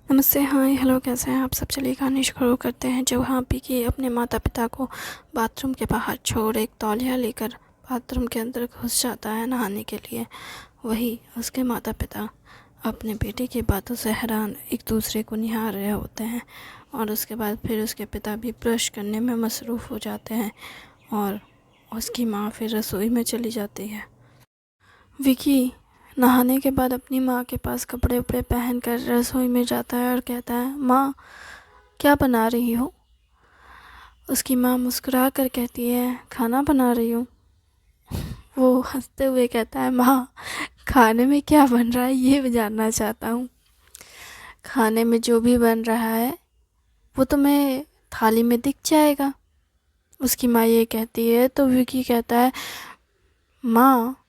नमस्ते, हाय, हेलो, कैसे हैं आप सब। चलिए कहानी शुरू करते हैं। जब विकी अपने माता पिता को बाथरूम के बाहर छोड़ एक तौलिया लेकर बाथरूम के अंदर घुस जाता है नहाने के लिए, वही उसके माता पिता अपने बेटे की बातों से हैरान एक दूसरे को निहार रहे होते हैं। और उसके बाद फिर उसके पिता भी ब्रश करने में मसरूफ़ हो जाते हैं और उसकी माँ फिर रसोई में चली जाती है। विकी नहाने के बाद अपनी माँ के पास कपड़े उपड़े पहन कर रसोई में जाता है और कहता है, माँ, क्या बना रही हो। उसकी माँ मुस्कुरा कर कहती है, खाना बना रही हूँ। वो हंसते हुए कहता है, माँ, खाने में क्या बन रहा है ये भी जानना चाहता हूँ। खाने में जो भी बन रहा है वो तुम्हें थाली में दिख जाएगा। उसकी माँ ये कहती है तो विकी कहता है, माँ,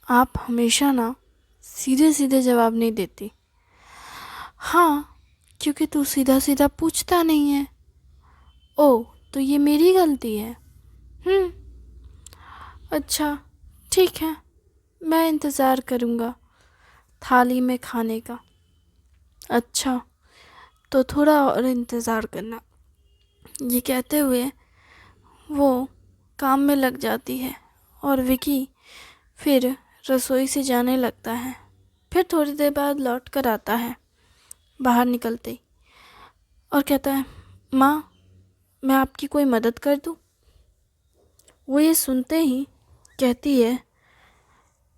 आप हमेशा ना सीधे सीधे जवाब नहीं देती। हाँ, क्योंकि तू सीधा सीधा पूछता नहीं है। ओ, तो ये मेरी गलती है। हम्म, अच्छा, ठीक है, मैं इंतज़ार करूँगा थाली में खाने का। अच्छा, तो थोड़ा और इंतज़ार करना। ये कहते हुए वो काम में लग जाती है और विकी फिर रसोई से जाने लगता है। फिर थोड़ी देर बाद लौट कर आता है बाहर निकलते ही और कहता है, माँ, मैं आपकी कोई मदद कर दूँ। वो ये सुनते ही कहती है,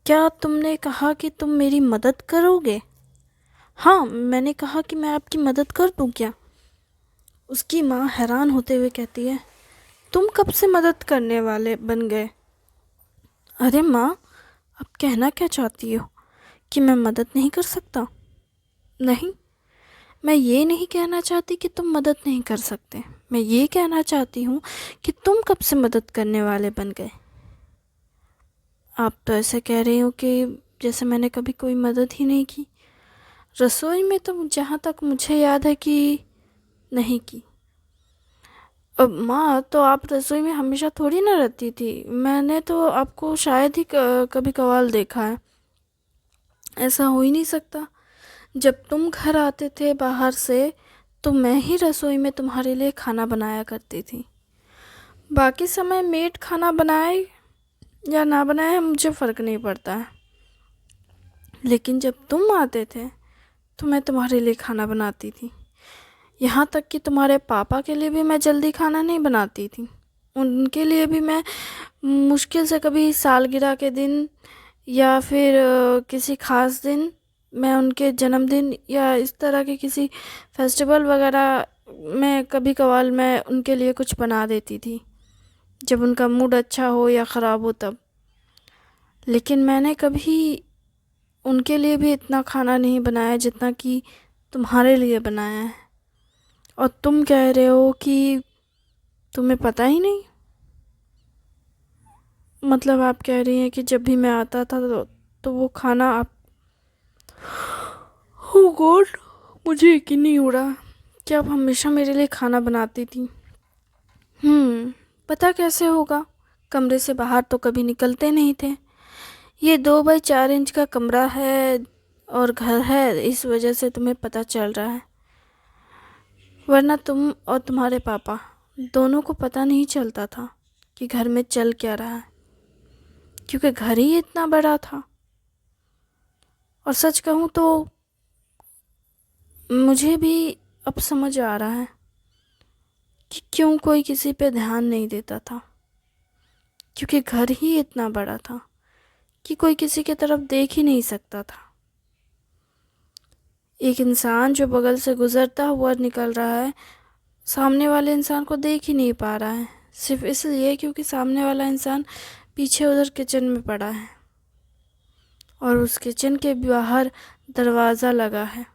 क्या तुमने कहा कि तुम मेरी मदद करोगे। हाँ, मैंने कहा कि मैं आपकी मदद कर दूँ क्या। उसकी माँ हैरान होते हुए कहती है, तुम कब से मदद करने वाले बन गए। अरे माँ, आप कहना क्या चाहती हो कि मैं मदद नहीं कर सकता। नहीं, मैं ये नहीं कहना चाहती कि तुम मदद नहीं कर सकते। मैं ये कहना चाहती हूँ कि तुम कब से मदद करने वाले बन गए। आप तो ऐसे कह रही हो कि जैसे मैंने कभी कोई मदद ही नहीं की। रसोई में तो जहाँ तक मुझे याद है कि नहीं की। अब माँ, तो आप रसोई में हमेशा थोड़ी ना रहती थी। मैंने तो आपको शायद ही कभी कभार देखा है। ऐसा हो ही नहीं सकता। जब तुम घर आते थे बाहर से तो मैं ही रसोई में तुम्हारे लिए खाना बनाया करती थी। बाकी समय मेड खाना बनाए या ना बनाए मुझे फ़र्क नहीं पड़ता है, लेकिन जब तुम आते थे तो मैं तुम्हारे लिए खाना बनाती थी। यहाँ तक कि तुम्हारे पापा के लिए भी मैं जल्दी खाना नहीं बनाती थी। उनके लिए भी मैं मुश्किल से कभी सालगिरह के दिन या फिर किसी ख़ास दिन, मैं उनके जन्मदिन या इस तरह के किसी फेस्टिवल वगैरह में कभी कभार मैं उनके लिए कुछ बना देती थी, जब उनका मूड अच्छा हो या ख़राब हो तब। लेकिन मैंने कभी उनके लिए भी इतना खाना नहीं बनाया जितना कि तुम्हारे लिए बनाया है। और तुम कह रहे हो कि तुम्हें पता ही नहीं। मतलब आप कह रही हैं कि जब भी मैं आता था तो वो खाना आप। ओ गॉड, मुझे यकीन नहीं हो रहा कि आप हमेशा मेरे लिए खाना बनाती थी। पता कैसे होगा, कमरे से बाहर तो कभी निकलते नहीं थे। ये 2 बाई 4 इंच का कमरा है और घर है, इस वजह से तुम्हें पता चल रहा है, वरना तुम और तुम्हारे पापा दोनों को पता नहीं चलता था कि घर में चल क्या रहा है, क्योंकि घर ही इतना बड़ा था। और सच कहूँ तो मुझे भी अब समझ आ रहा है कि क्यों कोई किसी पे ध्यान नहीं देता था, क्योंकि घर ही इतना बड़ा था कि कोई किसी की तरफ देख ही नहीं सकता था। एक इंसान जो बगल से गुजरता हुआ निकल रहा है, सामने वाले इंसान को देख ही नहीं पा रहा है, सिर्फ इसलिए क्योंकि सामने वाला इंसान पीछे उधर किचन में पड़ा है और उस किचन के बाहर दरवाज़ा लगा है।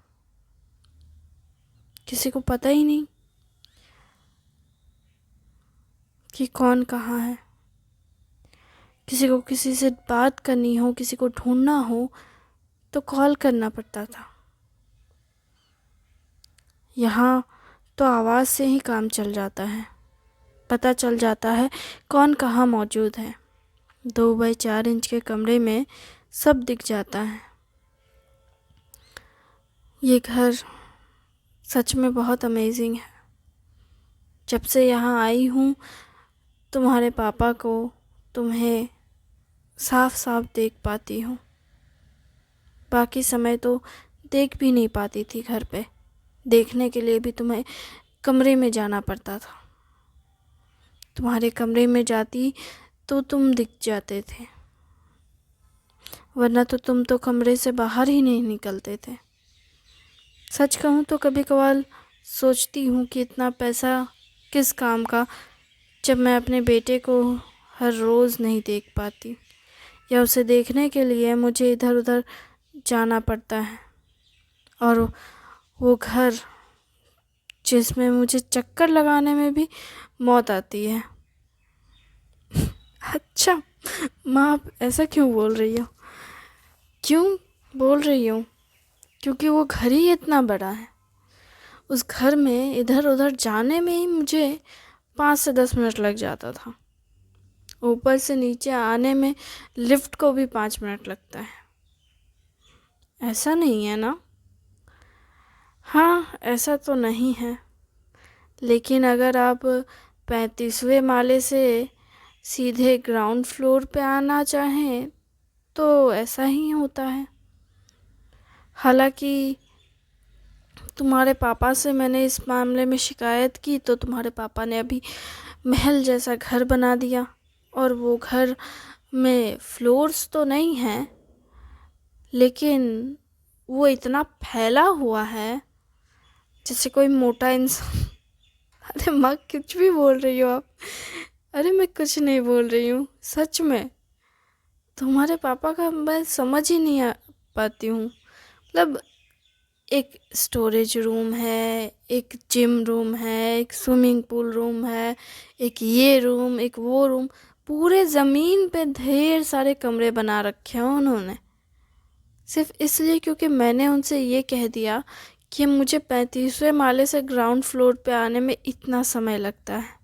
किसी को पता ही नहीं कि कौन कहाँ है। किसी को किसी से बात करनी हो, किसी को ढूंढना हो तो कॉल करना पड़ता था। यहाँ तो आवाज़ से ही काम चल जाता है, पता चल जाता है कौन कहाँ मौजूद है। 2 बाई 4 इंच के कमरे में सब दिख जाता है। ये घर सच में बहुत अमेजिंग है। जब से यहाँ आई हूँ तुम्हारे पापा को, तुम्हें साफ साफ देख पाती हूँ। बाकी समय तो देख भी नहीं पाती थी। घर पे देखने के लिए भी तुम्हें कमरे में जाना पड़ता था। तुम्हारे कमरे में जाती तो तुम दिख जाते थे, वरना तो तुम तो कमरे से बाहर ही नहीं निकलते थे। सच कहूँ तो कभी कभार सोचती हूँ कि इतना पैसा किस काम का, जब मैं अपने बेटे को हर रोज़ नहीं देख पाती, या उसे देखने के लिए मुझे इधर उधर जाना पड़ता है। और वो घर जिसमें मुझे चक्कर लगाने में भी मौत आती है। अच्छा माँ, आप ऐसा क्यों बोल रही हो? क्यों बोल रही हूँ? क्योंकि वो घर ही इतना बड़ा है। उस घर में इधर उधर जाने में ही मुझे 5 से 10 मिनट लग जाता था। ऊपर से नीचे आने में लिफ्ट को भी 5 मिनट लगता है। ऐसा नहीं है ना? हाँ, ऐसा तो नहीं है, लेकिन अगर आप 35वें माले से सीधे ग्राउंड फ्लोर पे आना चाहें तो ऐसा ही होता है। हालांकि तुम्हारे पापा से मैंने इस मामले में शिकायत की तो तुम्हारे पापा ने अभी महल जैसा घर बना दिया, और वो घर में फ्लोर्स तो नहीं हैं, लेकिन वो इतना फैला हुआ है जैसे कोई मोटा इंसान। अरे माँ, कुछ भी बोल रही हो आप। अरे मैं कुछ नहीं बोल रही हूँ, सच में। तुम्हारे पापा का मैं समझ ही नहीं आ पाती हूँ। मतलब एक स्टोरेज रूम है, एक जिम रूम है, एक स्विमिंग पूल रूम है, एक ये रूम, एक वो रूम, पूरे ज़मीन पे ढेर सारे कमरे बना रखे हैं उन्होंने, सिर्फ इसलिए क्योंकि मैंने उनसे ये कह दिया कि मुझे 35वें माले से ग्राउंड फ्लोर पे आने में इतना समय लगता है।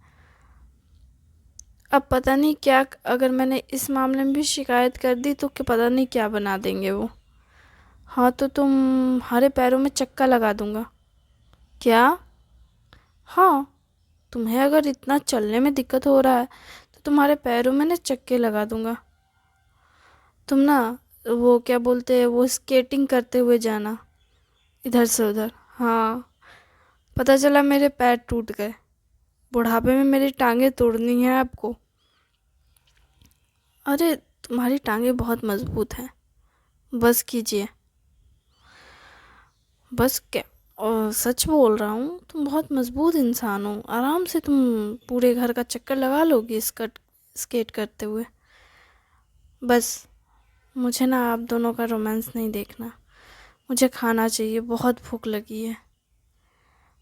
अब पता नहीं क्या, अगर मैंने इस मामले में भी शिकायत कर दी तो क्या पता नहीं क्या बना देंगे वो। हाँ तो तुम्हारे पैरों में चक्का लगा दूंगा। क्या? हाँ, तुम्हें अगर इतना चलने में दिक्कत हो रहा है तो तुम्हारे पैरों में ना चक्के लगा दूंगा। तुम ना, वो क्या बोलते हैं, वो स्केटिंग करते हुए जाना इधर से उधर। हाँ, पता चला मेरे पैर टूट गए। बुढ़ापे में मेरी टांगें तोड़नी है आपको? अरे तुम्हारी टांगें बहुत मजबूत हैं, बस कीजिए। बस क्या, और सच बोल रहा हूँ, तुम बहुत मजबूत इंसान हो। आराम से तुम पूरे घर का चक्कर लगा लोगी स्केट करते हुए। बस मुझे ना आप दोनों का रोमांस नहीं देखना, मुझे खाना चाहिए, बहुत भूख लगी है।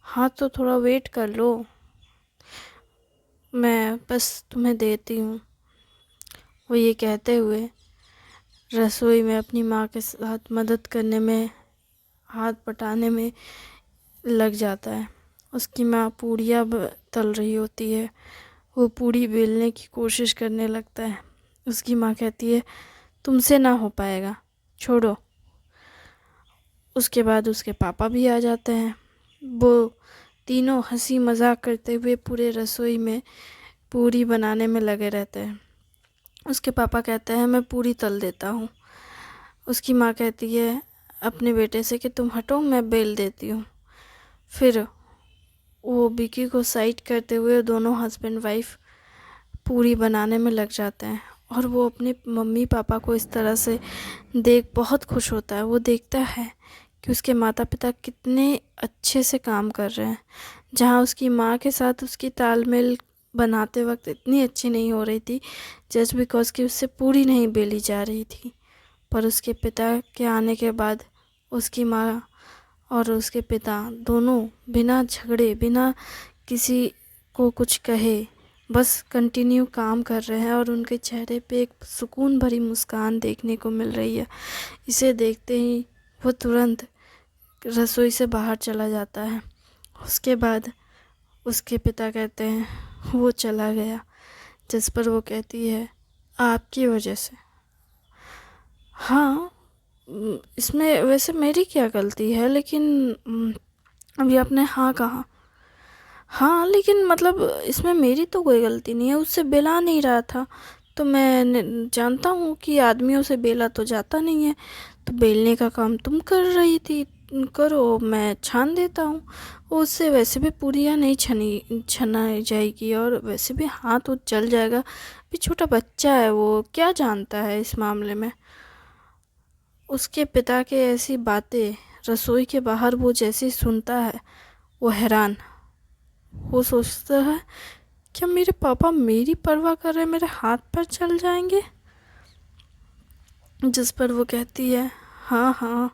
हाँ तो थोड़ा वेट कर लो, मैं बस तुम्हें देती हूँ। वो ये कहते हुए रसोई में अपनी माँ के साथ मदद करने में, हाथ बटाने में लग जाता है। उसकी माँ पूड़ियाँ तल रही होती है, वो पूड़ी बेलने की कोशिश करने लगता है। उसकी माँ कहती है, तुमसे ना हो पाएगा, छोड़ो। उसके बाद उसके पापा भी आ जाते हैं। वो तीनों हंसी मजाक करते हुए पूरे रसोई में पूरी बनाने में लगे रहते हैं। उसके पापा कहते हैं, मैं पूरी तल देता हूँ। उसकी माँ कहती है अपने बेटे से कि तुम हटो, मैं बेल देती हूँ। फिर वो विकी को साइड करते हुए दोनों हस्बैंड वाइफ पूरी बनाने में लग जाते हैं। और वो अपने मम्मी पापा को इस तरह से देख बहुत खुश होता है। वो देखता है कि उसके माता पिता कितने अच्छे से काम कर रहे हैं। जहाँ उसकी माँ के साथ उसकी तालमेल बनाते वक्त इतनी अच्छी नहीं हो रही थी, जस्ट बिकॉज कि उससे पूरी नहीं बेली जा रही थी, पर उसके पिता के आने के बाद उसकी माँ और उसके पिता दोनों बिना झगड़े, बिना किसी को कुछ कहे, बस कंटिन्यू काम कर रहे हैं, और उनके चेहरे पे एक सुकून भरी मुस्कान देखने को मिल रही है। इसे देखते ही वो तुरंत रसोई से बाहर चला जाता है। उसके बाद उसके पिता कहते हैं वो चला गया, जिस पर वो कहती है आपकी वजह से। हाँ, इसमें वैसे मेरी क्या गलती है, लेकिन अभी आपने हाँ कहा। हाँ लेकिन मतलब इसमें मेरी तो कोई गलती नहीं है, उससे बेला नहीं रहा था। तो मैं जानता हूँ कि आदमियों से बेला तो जाता नहीं है, तो बेलने का काम तुम कर रही थी, करो, मैं छान देता हूँ। उससे वैसे भी पूरियाँ नहीं छना जाएगी, और वैसे भी हाथ तो जल जाएगा। भी छोटा बच्चा है, वो क्या जानता है इस मामले में। उसके पिता के ऐसी बातें रसोई के बाहर वो जैसे सुनता है, वो हैरान। वो सोचता है, क्या मेरे पापा मेरी परवाह कर रहे हैं, मेरे हाथ पर चल जाएंगे। जिस पर वो कहती है, हाँ हाँ,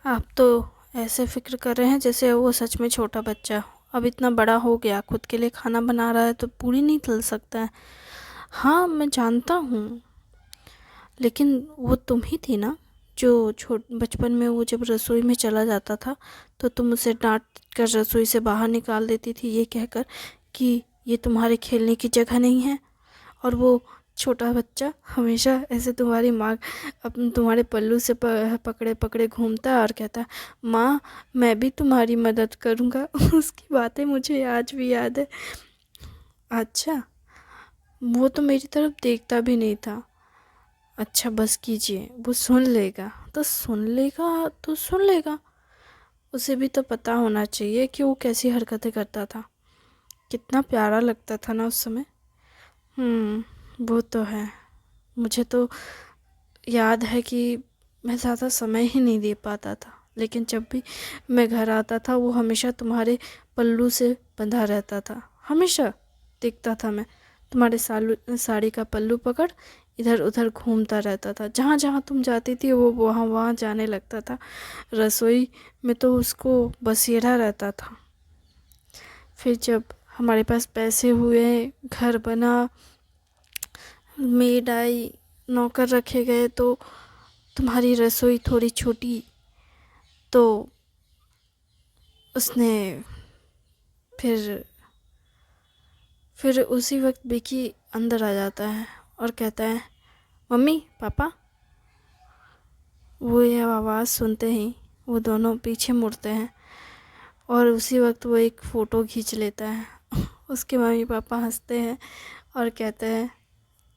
आप तो ऐसे फिक्र कर रहे हैं जैसे वो सच में छोटा बच्चा हो। अब इतना बड़ा हो गया, खुद के लिए खाना बना रहा है, तो पूरी नहीं तल सकता है। हाँ मैं जानता हूँ, लेकिन वो तुम ही थी ना जो छोट बचपन में वो जब रसोई में चला जाता था, तो तुम उसे डांट कर रसोई से बाहर निकाल देती थी, ये कहकर कि ये तुम्हारे खेलने की जगह नहीं है। और वो छोटा बच्चा हमेशा ऐसे तुम्हारी माँ तुम्हारे पल्लू से पकड़े पकड़े घूमता है और कहता है, माँ मैं भी तुम्हारी मदद करूँगा। उसकी बातें मुझे आज भी याद है। अच्छा, वो तो मेरी तरफ देखता भी नहीं था। अच्छा बस कीजिए, वो सुन लेगा तो सुन लेगा तो सुन लेगा। उसे भी तो पता होना चाहिए कि वो कैसी हरकतें करता था। कितना प्यारा लगता था ना उस समय। वो तो है। मुझे तो याद है कि मैं ज़्यादा समय ही नहीं दे पाता था, लेकिन जब भी मैं घर आता था वो हमेशा तुम्हारे पल्लू से बंधा रहता था। हमेशा देखता था मैं तुम्हारे साड़ी का पल्लू पकड़ इधर उधर घूमता रहता था। जहाँ जहाँ तुम जाती थी वो वहाँ वहाँ जाने लगता था। रसोई में तो उसको बसेरा रहता था। फिर जब हमारे पास पैसे हुए, घर बना, मेड आई, नौकर रखे गए, तो तुम्हारी रसोई थोड़ी छोटी, तो उसने फिर फिर उसी वक्त विकी अंदर आ जाता है और कहता है, मम्मी पापा। वो यह आवाज़ सुनते ही वो दोनों पीछे मुड़ते हैं, और उसी वक्त वो एक फ़ोटो खींच लेता है। उसके मम्मी पापा हंसते हैं और कहते हैं,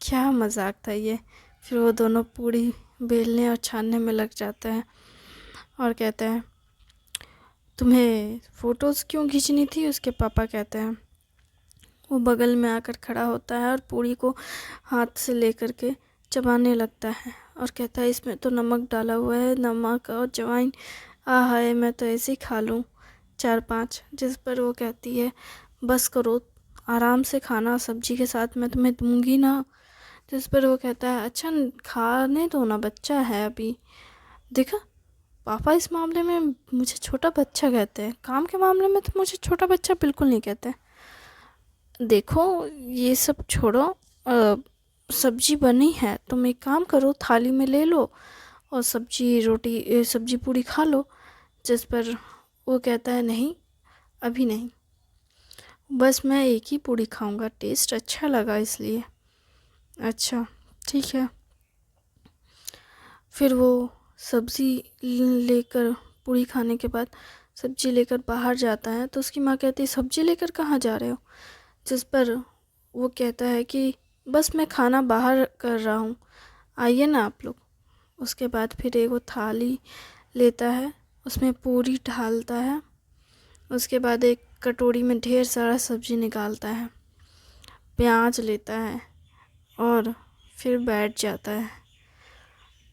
क्या मजाक था ये। फिर वो दोनों पूड़ी बेलने और छानने में लग जाते हैं और कहते हैं, तुम्हें फ़ोटोज़ क्यों खींचनी थी। उसके पापा कहते हैं। वो बगल में आकर खड़ा होता है और पूड़ी को हाथ से लेकर के चबाने लगता है और कहता है, इसमें तो नमक डाला हुआ है, नमक और अजवाइन, हाय मैं तो ऐसे ही खा लूँ 4-5। जिस पर वो कहती है, बस करो, आराम से खाना, सब्जी के साथ मैं तुम्हें दूंगी ना। जिस पर वो कहता है, अच्छा खाने दो ना, बच्चा है अभी। देखा, पापा इस मामले में मुझे छोटा बच्चा कहते हैं, काम के मामले में तो मुझे छोटा बच्चा बिल्कुल नहीं कहते। देखो ये सब छोड़ो, सब्जी बनी है, तुम एक काम करो, थाली में ले लो और सब्जी रोटी सब्जी पूरी खा लो। जिस पर वो कहता है, नहीं अभी नहीं, बस मैं एक ही पूरी खाऊंगा, टेस्ट अच्छा लगा इसलिए। अच्छा ठीक है। फिर वो सब्ज़ी लेकर, पूरी खाने के बाद सब्ज़ी लेकर बाहर जाता है, तो उसकी माँ कहती है, सब्ज़ी लेकर कहाँ जा रहे हो। जिस पर वो कहता है कि बस मैं खाना बाहर कर रहा हूँ, आइए ना आप लोग। उसके बाद फिर एक वो थाली लेता है, उसमें पूरी ढालता है, उसके बाद एक कटोरी में ढेर सारा सब्ज़ी निकालता है, प्याज लेता है और फिर बैठ जाता है।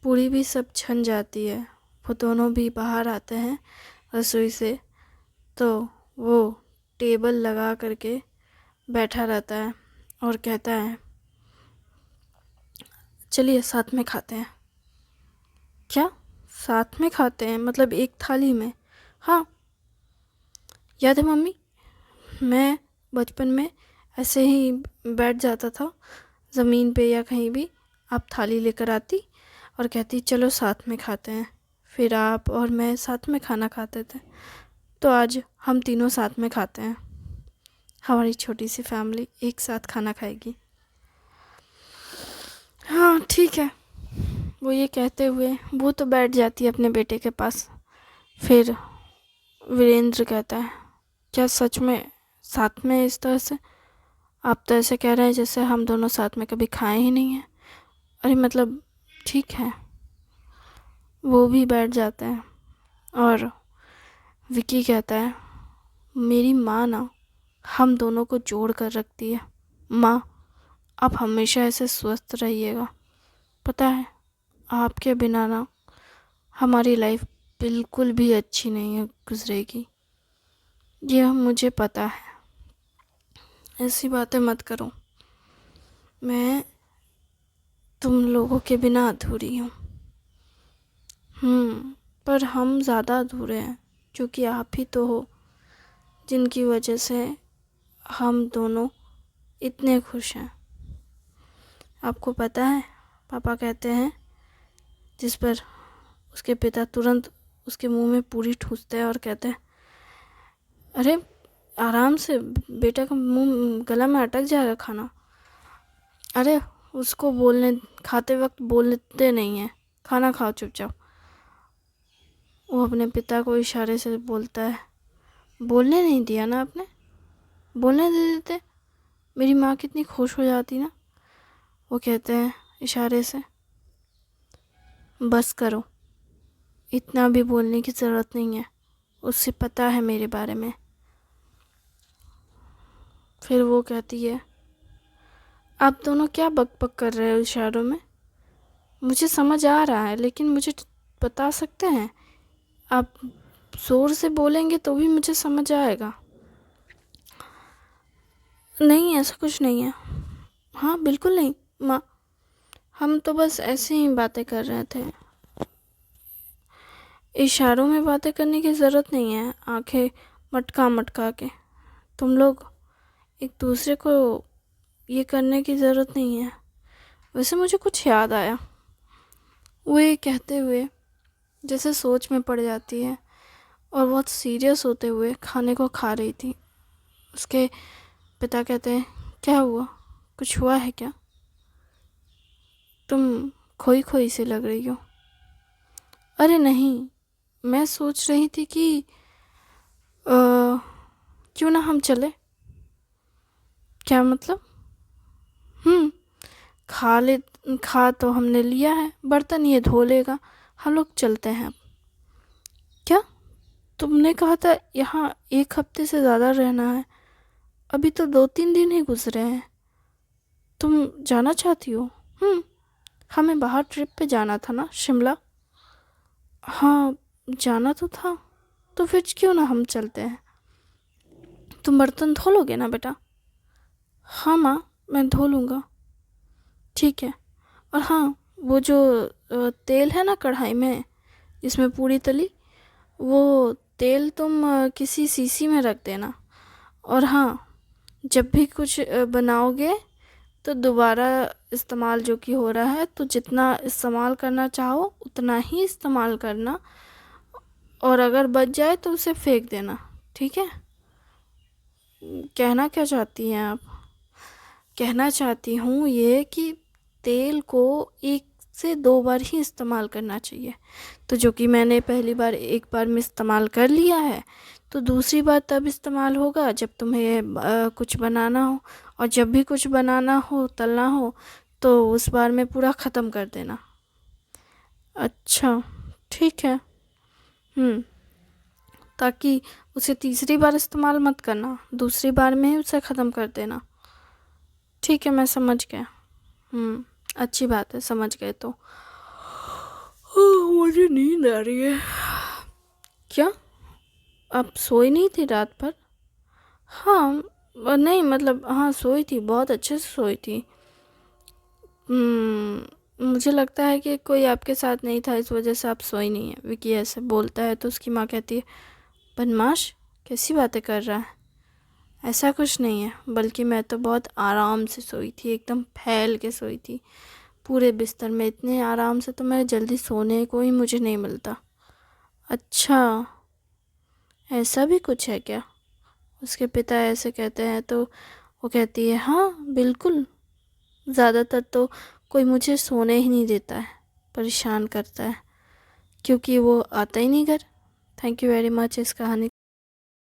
पूरी भी सब छन जाती है। वो दोनों भी बाहर आते हैं रसोई से, तो वो टेबल लगा करके बैठा रहता है और कहता है, चलिए साथ में खाते हैं। क्या साथ में खाते हैं, मतलब एक थाली में। हाँ याद है मम्मी, मैं बचपन में ऐसे ही बैठ जाता था ज़मीन पे या कहीं भी, आप थाली लेकर आती और कहती, चलो साथ में खाते हैं। फिर आप और मैं साथ में खाना खाते थे। तो आज हम तीनों साथ में खाते हैं, हमारी छोटी सी फैमिली एक साथ खाना खाएगी। हाँ ठीक है। वो ये कहते हुए वो तो बैठ जाती है अपने बेटे के पास। फिर वीरेंद्र कहता है, क्या सच में साथ में इस तरह से? आप तो ऐसे कह रहे हैं जैसे हम दोनों साथ में कभी खाए ही नहीं हैं। अरे मतलब ठीक है। वो भी बैठ जाते हैं और विकी कहता है, मेरी माँ ना हम दोनों को जोड़ कर रखती है। माँ, आप हमेशा ऐसे स्वस्थ रहिएगा। पता है, आपके बिना ना हमारी लाइफ बिल्कुल भी अच्छी नहीं है गुजरेगी, यह मुझे पता है। ऐसी बातें मत करो, मैं तुम लोगों के बिना अधूरी हूँ। पर हम ज़्यादा अधूरे हैं, क्योंकि आप ही तो हो जिनकी वजह से हम दोनों इतने खुश हैं। आपको पता है, पापा कहते हैं, जिस पर उसके पिता तुरंत उसके मुंह में पूरी ठूसते हैं और कहते हैं, अरे आराम से, बेटा का मुंह गला में अटक जाएगा खाना। अरे उसको बोलने, खाते वक्त बोलते नहीं है, खाना खाओ चुपचाप। वो अपने पिता को इशारे से बोलता है, बोलने नहीं दिया ना आपने, बोलने दे देते, मेरी माँ कितनी खुश हो जाती ना। वो कहते हैं इशारे से, बस करो, इतना भी बोलने की ज़रूरत नहीं है, उससे पता है मेरे बारे में। फिर वो कहती है, आप दोनों क्या बकबक कर रहे हो इशारों में? मुझे समझ आ रहा है, लेकिन मुझे बता सकते हैं? आप ज़ोर से बोलेंगे तो भी मुझे समझ आएगा। नहीं, ऐसा कुछ नहीं है। हाँ बिल्कुल नहीं माँ, हम तो बस ऐसे ही बातें कर रहे थे। इशारों में बातें करने की ज़रूरत नहीं है, आंखें मटका मटका के। तुम लोग एक दूसरे को ये करने की ज़रूरत नहीं है। वैसे मुझे कुछ याद आया। वो ये कहते हुए जैसे सोच में पड़ जाती है और बहुत सीरियस होते हुए खाने को खा रही थी। उसके पिता कहते हैं, क्या हुआ, कुछ हुआ है क्या? तुम खोई खोई सी लग रही हो। अरे नहीं, मैं सोच रही थी कि क्यों ना हम चले। क्या मतलब? खा ले, खा तो हमने लिया है, बर्तन ये धो लेगा, हम लोग चलते हैं अब। क्या? तुमने कहा था यहाँ 1 हफ्ते से ज़्यादा रहना है, अभी तो 2-3 दिन ही गुजरे हैं। तुम जाना चाहती हो? हमें बाहर ट्रिप पे जाना था ना, शिमला। हाँ जाना तो था, तो फिर क्यों ना हम चलते हैं। तुम बर्तन धो लोगे ना बेटा? हाँ माँ, मैं धो लूँगा। ठीक है। और हाँ, वो जो तेल है ना कढ़ाई में जिसमें पूरी तली, वो तेल तुम किसी शीशी में रख देना। और हाँ, जब भी कुछ बनाओगे तो दोबारा इस्तेमाल जो कि हो रहा है, तो जितना इस्तेमाल करना चाहो उतना ही इस्तेमाल करना, और अगर बच जाए तो उसे फेंक देना, ठीक है? कहना क्या चाहती हैं आप? कहना चाहती हूँ ये कि तेल को 1 से 2 बार ही इस्तेमाल करना चाहिए। तो जो कि मैंने पहली बार 1 बार में इस्तेमाल कर लिया है, तो दूसरी बार तब इस्तेमाल होगा जब तुम्हें कुछ बनाना हो, और जब भी कुछ बनाना हो, तलना हो, तो उस बार में पूरा ख़त्म कर देना। अच्छा ठीक है। ताकि उसे तीसरी बार इस्तेमाल मत करना, दूसरी बार में ही उसे ख़त्म कर देना। ठीक है, मैं समझ गया। अच्छी बात है, समझ गए तो। मुझे नींद आ रही है। क्या आप सोई नहीं थी रात भर? हाँ नहीं मतलब, हाँ सोई थी, बहुत अच्छे से सोई थी। मुझे लगता है कि कोई आपके साथ नहीं था, इस वजह से आप सोई नहीं है। विकी ऐसे बोलता है तो उसकी माँ कहती है, बदमाश कैसी बातें कर रहा है, ऐसा कुछ नहीं है, बल्कि मैं तो बहुत आराम से सोई थी, एकदम फैल के सोई थी पूरे बिस्तर में। इतने आराम से तो मैं जल्दी सोने को ही मुझे नहीं मिलता। अच्छा ऐसा भी कुछ है क्या? उसके पिता ऐसे कहते हैं तो वो कहती है, हाँ बिल्कुल, ज़्यादातर तो कोई मुझे सोने ही नहीं देता है, परेशान करता है, क्योंकि वो आता ही नहीं घर। थैंक यू वेरी मच इस कहानी